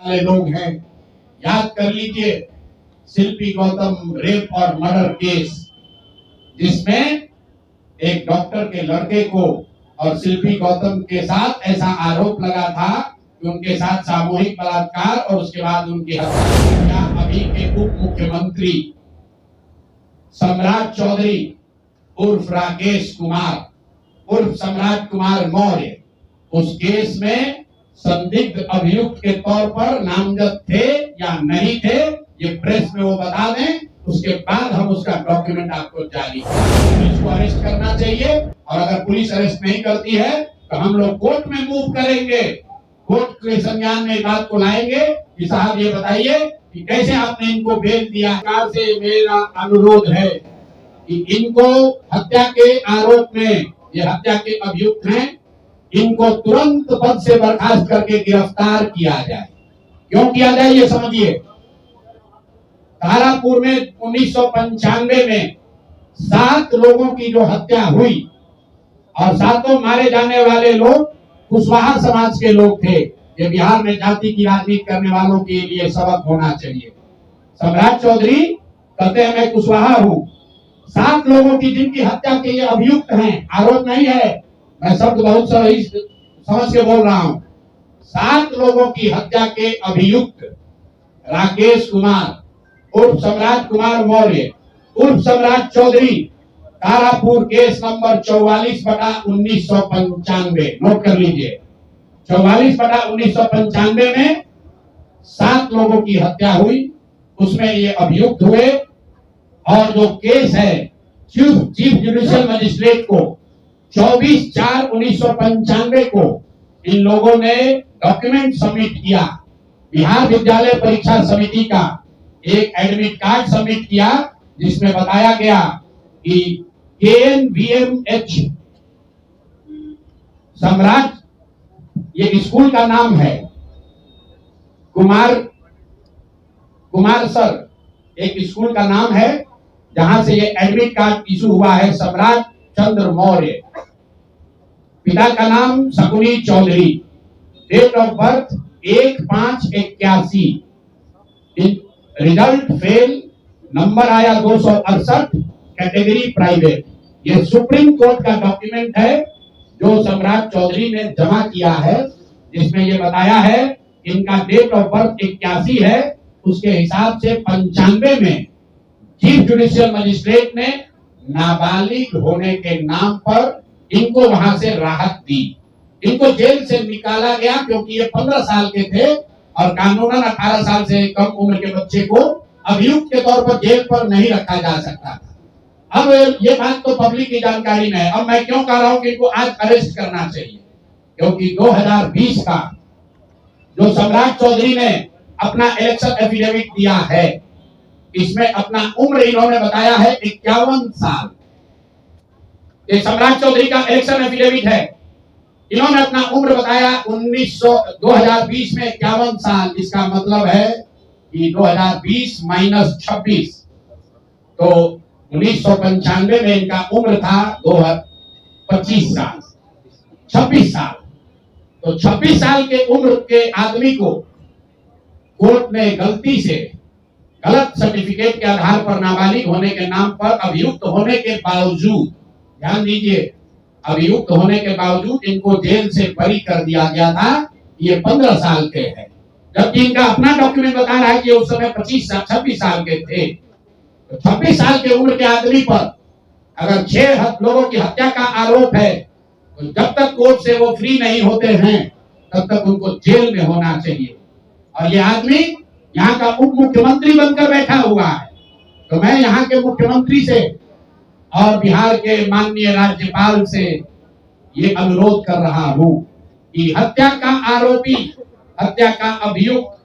वाले लोग हैं। याद कर लीजिए शिल्पी गौतम रेप और मर्डर केस, जिसमें एक डॉक्टर के लड़के को और शिल्पी गौतम के साथ ऐसा आरोप लगा था कि उनके साथ सामूहिक बलात्कार और उसके बाद उनकी हत्या। अभी के उप मुख्यमंत्री सम्राट चौधरी उर्फ राकेश कुमार उर्फ सम्राट कुमार मौर्य उस केस में संदिग्ध अभियुक्त के तौर पर नामजद थे या नहीं थे, ये प्रेस में वो बता दें, उसके बाद हम उसका डॉक्यूमेंट आपको जारी करेंगे। पुलिस को अरेस्ट करना चाहिए और अगर पुलिस अरेस्ट नहीं करती है तो हम लोग कोर्ट में मूव करेंगे, कोर्ट के संज्ञान में बात को लाएंगे कि साहब ये बताइए कि कैसे आपने इनको बेल दिया। सरकार से मेरा अनुरोध है कि इनको हत्या के आरोप में, ये हत्या के अभियुक्त हैं, इनको तुरंत पद से बर्खास्त करके गिरफ्तार किया जाए। क्यों किया जाए ये समझिए। तारापुर में 1995 में 7 लोगों की जो हत्या हुई और 7 मारे जाने वाले लोग कुशवाहा समाज के लोग थे। ये बिहार में जाति की राजनीति करने वालों के लिए सबक होना चाहिए। सम्राट चौधरी कहते हैं मैं कुशवाहा हूं। 7 लोगों की जिनकी हत्या के ये अभियुक्त हैं, आरोप नहीं है, मैं शब्द बहुत सही समझ के बोल रहा हूं। 7 लोगों की हत्या के अभियुक्त राकेश कुमार उर्फ सम्राट कुमार मौर्य उर्फ Samrat Chaudhary, Tarapur case number 44/1995, note कर लीजिए। 44/1995 में 7 लोगों की हत्या हुई, उसमें ये अभियुक्त हुए और जो केस है चीफ जुडिशियल मजिस्ट्रेट को 24/4/1995 को इन लोगों ने डॉक्यूमेंट सबमिट किया। बिहार विद्यालय परीक्षा समिति का एक एडमिट कार्ड सबमिट किया जिसमें बताया गया कि KNVMH सम्राट, ये स्कूल का नाम है, कुमार सर एक स्कूल का नाम है जहां से ये एडमिट कार्ड इशू हुआ है। सम्राट चंद्र मौर्य, पिता का नाम Shakuni Chaudhary, date of birth 1/5/81, result fail, number आया 268, कैटेगरी प्राइवेट। ये सुप्रीम कोर्ट का डॉक्यूमेंट है जो सम्राट चौधरी ने जमा किया है, जिसमें ये बताया है इनका डेट ऑफ बर्थ 81 है, उसके हिसाब से 95 में चीफ जुडिशियल मजिस्ट्रेट ने नाबालिग होने के नाम पर इनको वहां से राहत दी। इनको जेल से निकाला गया क्योंकि ये 15 साल के थे और कानूनन 18 साल से कम उम्र के बच्चे को अभियुक्त के तौर पर जेल पर नहीं रखा जा सकता था। अब ये बात तो पब्लिक की जानकारी में है। अब मैं क्यों कह रहा हूं कि इनको आज अरेस्ट करना चाहिए, क्योंकि 2020 का जो सम्राट चौधरी ने अपना इलेक्शन एफिडेविट दिया है, इसमें अपना उम्र इन्होंने बताया है 51 साल। ये सम्राट चौधरी का इलेक्शन एफिडेविट है, इन्होंने अपना उम्र बताया 2020 में 51 साल। इसका मतलब है कि 2020 - 26, तो 1995 में इनका उम्र था 25 साल, 26 साल। तो 26 साल के उम्र के आदमी को कोर्ट ने गलती से गलत सर्टिफिकेट के आधार पर नाबालिग होने के नाम पर अभियुक्त होने के बावजूद, ध्यान दीजिए, अभियुक्त होने के बावजूद इनको जेल से बरी कर दिया गया था। ये 15 साल के हैं, जबकि इनका अपना डॉक्यूमेंट बता रहा है कि उस समय 26 साल के थे। तो 26 साल के उम्र के आदमी पर अगर 6 लोगों की हत्या का आरोप है, तो जब तक कोर्ट से वो फ्री नहीं होते हैं तब तक उनको जेल में होना चाहिए। और ये आदमी यहाँ का उप मुख्यमंत्री बनकर बैठा हुआ है। तो मैं यहाँ के मुख्यमंत्री से और बिहार के माननीय राज्यपाल से ये अनुरोध कर रहा हूं कि हत्या का आरोपी, हत्या का अभियुक्त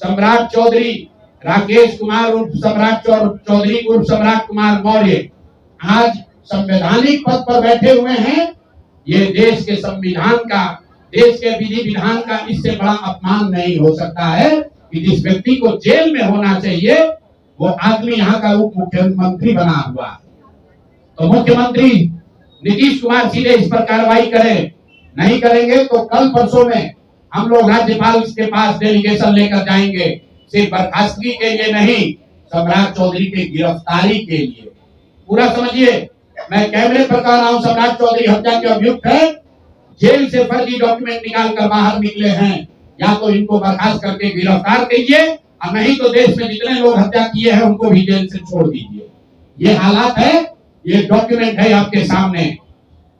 सम्राट चौधरी, राकेश कुमार उर्फ सम्राट चौधरी उर्फ सम्राट कुमार मौर्य आज संवैधानिक पद पर बैठे हुए हैं। ये देश के संविधान का, देश के विधि विधान का इससे बड़ा अपमान नहीं हो सकता है कि जिस व्यक्ति को जेल में होना चाहिए वो आदमी यहाँ का उप मुख्यमंत्री बना हुआ है। तो मुख्यमंत्री नीतीश कुमार सीधे इस पर कार्रवाई करें, नहीं करेंगे तो कल परसों में हम लोग राज्यपाल के पास डेलीगेशन लेकर जाएंगे, सिर्फ बर्खास्तगी के लिए नहीं, सम्राट चौधरी के गिरफ्तारी के लिए। पूरा समझिए, मैं कैमरे पर कह रहा हूं, सम्राट चौधरी हत्या के अभियुक्त है, जेल से फर्जी डॉक्यूमेंट निकाल कर बाहर निकले हैं। या तो इनको बर्खास्त करके गिरफ्तार कीजिए, और नहीं तो देश में जितने लोग हत्या किए हैं उनको भी जेल से छोड़ दीजिए। ये हालात है, ये डॉक्यूमेंट है आपके सामने।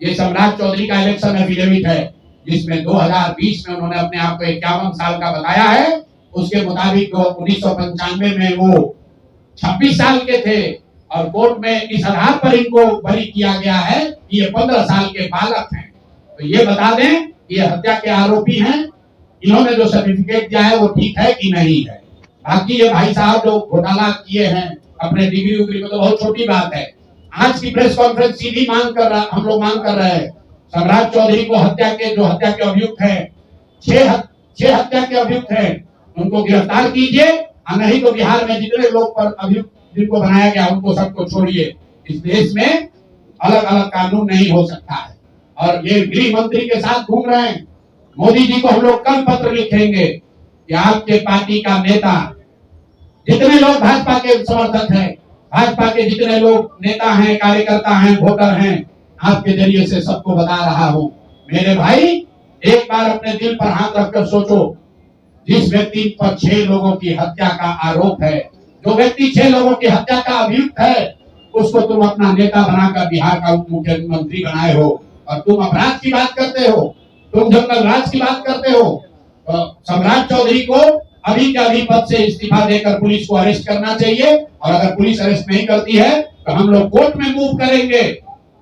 ये सम्राट चौधरी का इलेक्शन एफिडेविट है, जिसमें 2020 में उन्होंने अपने आप को 51 साल का बताया है। उसके मुताबिक 1995 में वो 26 साल के थे, और कोर्ट में इस आधार पर इनको बरी किया गया है कि ये 15 साल के बालक हैं। तो ये बता दें कि ये हत्या के आरोपी हैं। इन्होंने जो सर्टिफिकेट दिया है वो ठीक है कि नहीं है। बाकी ये भाई साहब जो घोटाला किए हैं अपने डिग्री उग्री में, तो बहुत छोटी बात है। आज की प्रेस कॉन्फ्रेंस सीधी हम लोग मांग कर रहे हैं, सम्राट चौधरी को हत्या के अभियुक्त हैं, 6 हत्या के अभियुक्त हैं, उनको गिरफ्तार कीजिए, और नहीं तो बिहार में जितने लोग पर अभियुक्त जिनको बनाया गया उनको सबको छोड़िए। इस देश में अलग अलग कानून नहीं हो सकता है। और ये गृह मंत्री के साथ घूम रहे हैं। मोदी जी को हम लोग कल पत्र लिखेंगे कि आपके पार्टी का नेता, जितने लोग भाजपा के समर्थक हैं, भाजपा के जितने लोग नेता हैं, कार्यकर्ता हैं, वोटर हैं, आपके जरिए से सबको बता रहा हूं, मेरे भाई एक बार अपने दिल पर हाथ रखकर सोचो, जिस व्यक्ति पर 6 लोगों की हत्या का आरोप है, जो व्यक्ति 6 लोगों की हत्या का अभियुक्त है, उसको तुम अपना नेता बनाकर बिहार का उप मुख्यमंत्री बनाए हो, और तुम अपराध की बात करते हो, तुम जंगल राज की बात करते हो। तो सम्राट चौधरी को अभी के अभी पद से इस्तीफा देकर पुलिस को अरेस्ट करना चाहिए, और अगर पुलिस अरेस्ट नहीं करती है तो हम लोग कोर्ट में मूव करेंगे,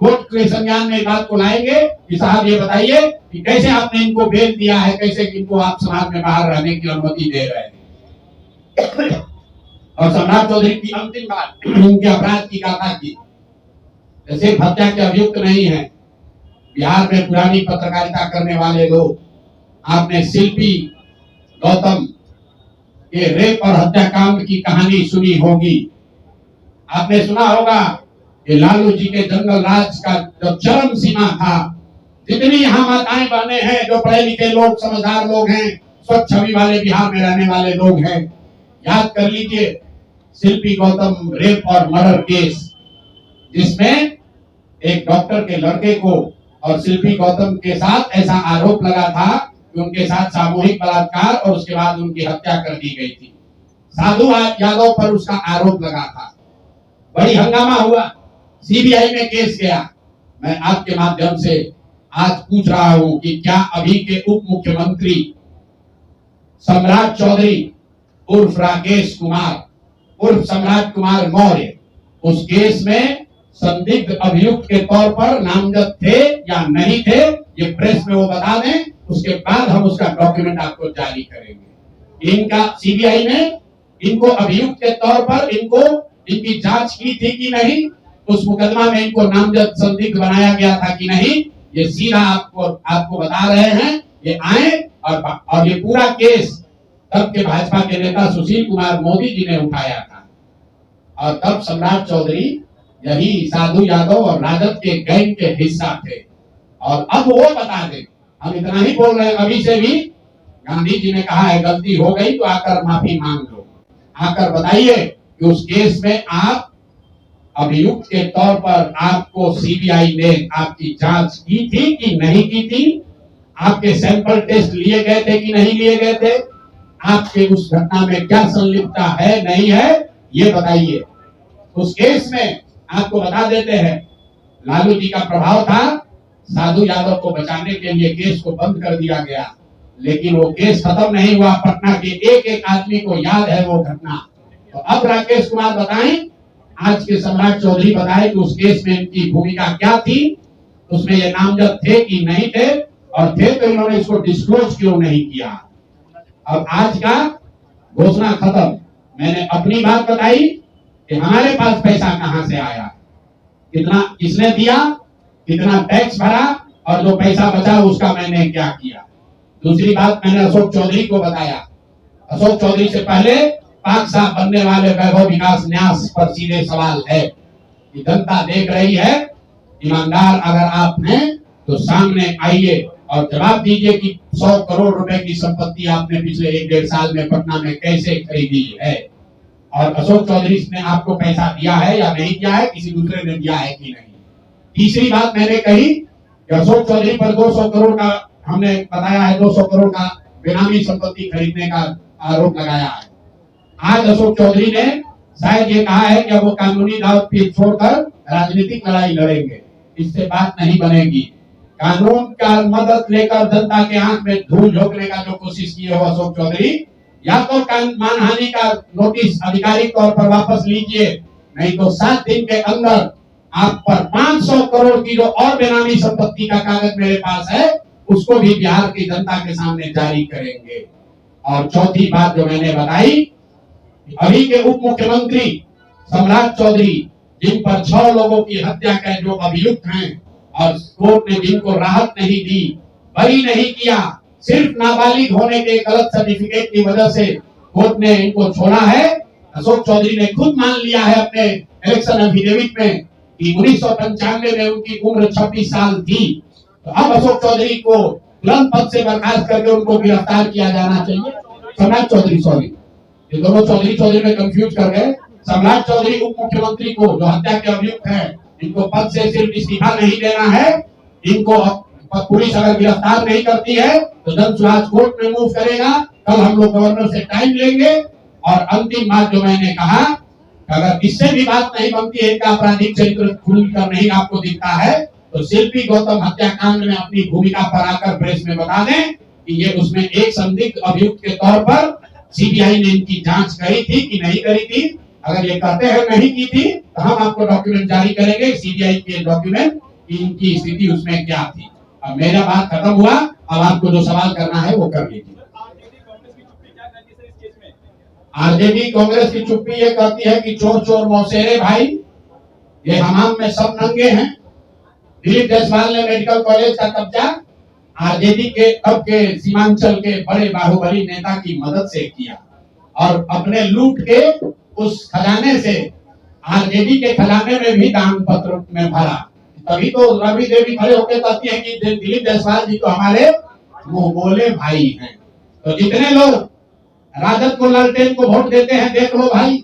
कोर्ट के संज्ञान में बात को लाएंगे कि साहब ये बताइए कि कैसे आपने इनको बेल दिया है, कैसे इनको आप समाज में बाहर रहने की अनुमति दे रहे हैं। और सम्राट चौधरी की अंतिम बात उनके अपराध की गाथा की, सिर्फ हत्या के अभियुक्त नहीं है। बिहार में पुरानी पत्रकारिता करने वाले लोग, आपने शिल्पी गौतम के रेप और हत्याकांड की कहानी सुनी होगी। आपने सुना होगा कि लालू जी के जंगल राज का जो चरम सीमा था, जितनी यहाँ माताएं बहने हैं, जो पढ़े लिखे लोग, समझदार लोग हैं, स्वच्छ छवि वाले बिहार में रहने वाले लोग हैं, याद कर लीजिए शिल्पी गौतम रेप और मर्डर केस, जिसमें एक डॉक्टर के लड़के को और शिल्पी गौतम के साथ ऐसा आरोप लगा था कि उनके साथ सामूहिक बलात्कार और उसके बाद उनकी हत्या कर दी गई थी। साधु यादव पर उसका आरोप लगा था, बड़ी हंगामा हुआ, सीबीआई में केस गया। मैं आपके माध्यम से आज पूछ रहा हूं कि क्या अभी के उप मुख्यमंत्री सम्राट चौधरी उर्फ राकेश कुमार उर्फ सम्राट कुमार मौर्य उस केस में संदिग्ध अभियुक्त के तौर पर नामजद थे या नहीं थे, ये प्रेस में वो बता दें, उसके बाद हम उसका डॉक्यूमेंट आपको जारी करेंगे। इनका सीबीआई ने इनको अभियुक्त के तौर पर इनकी जांच की थी कि नहीं, उस मुकदमा में इनको नामजद संदिग्ध बनाया गया था कि नहीं, ये सीधा आपको बता रहे हैं। ये आए और ये पूरा केस तब के भाजपा के नेता सुशील कुमार मोदी जी ने उठाया था, और तब सम्राट चौधरी यही साधु यादव और राजद के गैंग के हिस्सा थे। और अब वो बता दें, हम इतना ही बोल रहे हैं, अभी से भी गांधी जी ने कहा है गलती हो गई तो आकर माफी मांग लो, आकर बताइए कि उस केस में आप अभियुक्त के तौर पर आपको सीबीआई ने आपकी जांच की थी कि नहीं की थी, आपके सैंपल टेस्ट लिए गए थे कि नहीं लिए गए थे, आपके उस घटना में क्या संलिप्तता है नहीं है, ये बताइए। उस केस में आपको बता देते हैं, लालू जी का प्रभाव था, साधु यादव को बचाने के लिए केस को बंद कर दिया गया, लेकिन वो केस खत्म नहीं हुआ। पटना के एक एक आदमी को याद है वो घटना। तो अब राकेश कुमार बताएं, आज के सम्राट चौधरी बताएं कि उस केस में इनकी भूमिका क्या थी, उसमें ये नामजद थे कि नहीं थे, और थे तो इन्होंने इसको डिस्क्लोज क्यों नहीं किया। अब आज का घोषणा खत्म। मैंने अपनी बात बताई कि हमारे पास पैसा कहां से आया, कितना किसने दिया, कितना टैक्स भरा, और जो पैसा बचा उसका मैंने क्या किया। दूसरी बात मैंने अशोक चौधरी को बताया। अशोक चौधरी से पहले पाक साहब बनने वाले वैभव विकास न्यास पर सीधे सवाल है कि जनता देख रही है, ईमानदार अगर आप हैं तो सामने आइए और जवाब दीजिए कि 100 करोड़ रुपए की संपत्ति आपने पिछले 1-1.5 साल में पटना में कैसे खरीदी है, और अशोक चौधरी ने आपको पैसा दिया है या नहीं दिया है, किसी दूसरे ने दिया है कि नहीं। तीसरी बात मैंने कही कि अशोक चौधरी पर 200 करोड़ का हमने बताया है, 200 करोड़ का बेनामी संपत्ति खरीदने का आरोप लगाया है। आज अशोक चौधरी ने शायद ये कहा है कि अब वो कानूनी दाव पेच छोड़कर राजनीतिक लड़ाई लड़ेंगे। इससे बात नहीं बनेगी। कानून का मदद लेकर जनता के आंख में धूल झोंकने का जो कोशिश किए हो अशोक चौधरी, या तो मानहानि का नोटिस आधिकारिक तौर पर वापस लीजिए, नहीं तो 7 दिन के अंदर आप पर 500 करोड़ की जो और बेनामी संपत्ति का कागज मेरे पास है उसको भी बिहार की जनता के सामने जारी करेंगे। और चौथी बात जो मैंने बताई, अभी के उप मुख्यमंत्री सम्राट चौधरी, जिन पर 6 लोगों की हत्या के जो अभियुक्त हैं और कोर्ट ने जिनको राहत नहीं दी, बरी नहीं किया, सिर्फ नाबालिग होने के गलत सर्टिफिकेट की वजह से कोर्ट ने इनको छोड़ा है। अशोक चौधरी ने खुद मान लिया है अपने इलेक्शन एफिडेविट में कि 1995 में उनकी उम्र 26 साल थी। तो अब अशोक चौधरी को तुरंत पद से बर्खास्त करके उनको गिरफ्तार किया जाना चाहिए। सम्राट चौधरी, सॉरी, ये दोनों चौधरी में कंफ्यूज कर गए। सम्राट चौधरी उप मुख्यमंत्री को जो हत्या के अभियुक्त हैं, इनको पद से सिर्फ इस्तीफा नहीं देना है, इनको पुलिस अगर गिरफ्तार नहीं करती है तो जन सुराज कोर्ट में मूव करेगा। कल हम लोग गवर्नर से टाइम लेंगे। और अंतिम बात जो मैंने कहा, अगर इससे भी बात नहीं बनती है, का आपराधिक चरित्र खुल कर नहीं आपको दिखता है, तो शिल्पी गौतम हत्याकांड में अपनी भूमिका पर आकर प्रेस में बता दें कि ये उसमें एक संदिग्ध अभियुक्त के तौर पर सीबीआई ने इनकी जांच करी थी कि नहीं करी थी। अगर ये कहते हैं नहीं की थी तो हम आपको डॉक्यूमेंट जारी करेंगे, सीबीआई के डॉक्यूमेंट, इनकी स्थिति उसमें क्या थी। अब मेरा बात खत्म हुआ, अब आपको जो सवाल करना है वो कर लीजिए। आरजेडी कांग्रेस की चुप्पी ये कहती है कि चोर चोर मौसेरे भाई, ये हमाम में सब नंगे हैं। दिलीप जायसवाल ने मेडिकल कॉलेज का कब्जा आरजेडी के अब के सीमांचल के बड़े बाहुबली नेता की मदद से किया और अपने लूट के उस खजाने से आरजेडी के खजाने में भी दान पत्र में भरा। तभी तो रवि देवी खड़े होकर कहती है कि दिलीप जायसवाल जी तो हमारे मुंह बोले भाई हैं। तो जितने लोग राजद को ललटेन को वोट देते हैं, देख लो भाई,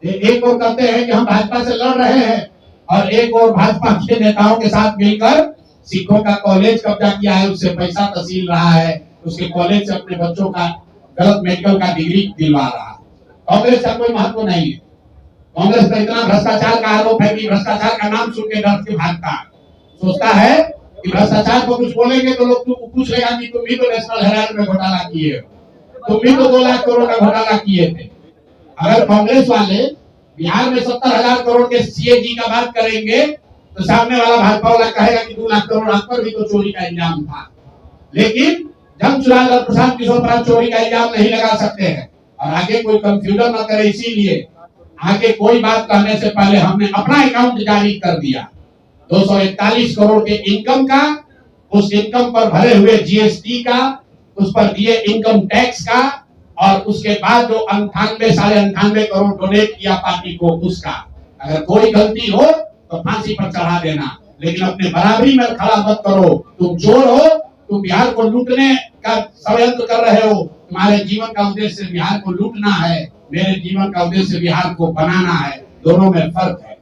एक और कहते हैं कि हम भाजपा से लड़ रहे हैं और एक और भाजपा के नेताओं के साथ मिलकर सिखों का कॉलेज कब्जा किया है, उससे पैसा तहसील रहा है, उसके कॉलेज से अपने बच्चों का गलत मेडिकल का डिग्री दिलवा रहा है। कांग्रेस का कोई महत्व नहीं है। कांग्रेस पर इतना भ्रष्टाचार का आरोप है कि भ्रष्टाचार का नाम सुन के डर के भागता है, सोचता है कि भ्रष्टाचार को कुछ बोलेंगे तो लोग तुमको पूछ लेगा कि तुम भी तो नेशनल हेराल्ड में घोटाला किए हो, तुम भी तो 2 लाख करोड़ का घोटाला किए थे। अगर कांग्रेस वाले बिहार में 70,000 करोड़ के सीएजी का बात करेंगे तो सामने वाला भाजपा वाला कहेगा कि 2 लाख करोड़ आप पर भी तो चोरी का इल्जाम था। लेकिन जमसुराज और प्रशांत किशोर पर चोरी का इल्जाम नहीं लगा सकते हैं। और आगे कोई कंफ्यूजन न करे, इसीलिए आगे कोई बात कहने से पहले हमने अपना अकाउंट जारी कर दिया 241 करोड़ के इनकम का, उस इनकम पर भरे हुए जीएसटी का, उस पर दिए इनकम टैक्स का, और उसके बाद जो 98-98.5 करोड़ डोनेट किया पार्टी को उसका। अगर कोई गलती हो तो फांसी पर चढ़ा देना, लेकिन अपने बराबरी में खड़ा मत करो। तुम चोर हो, तुम बिहार को लूटने का षड्यंत्र कर रहे हो। तुम्हारे जीवन का उद्देश्य बिहार को लूटना है, मेरे जीवन का उद्देश्य बिहार को बनाना है। दोनों में फर्क है।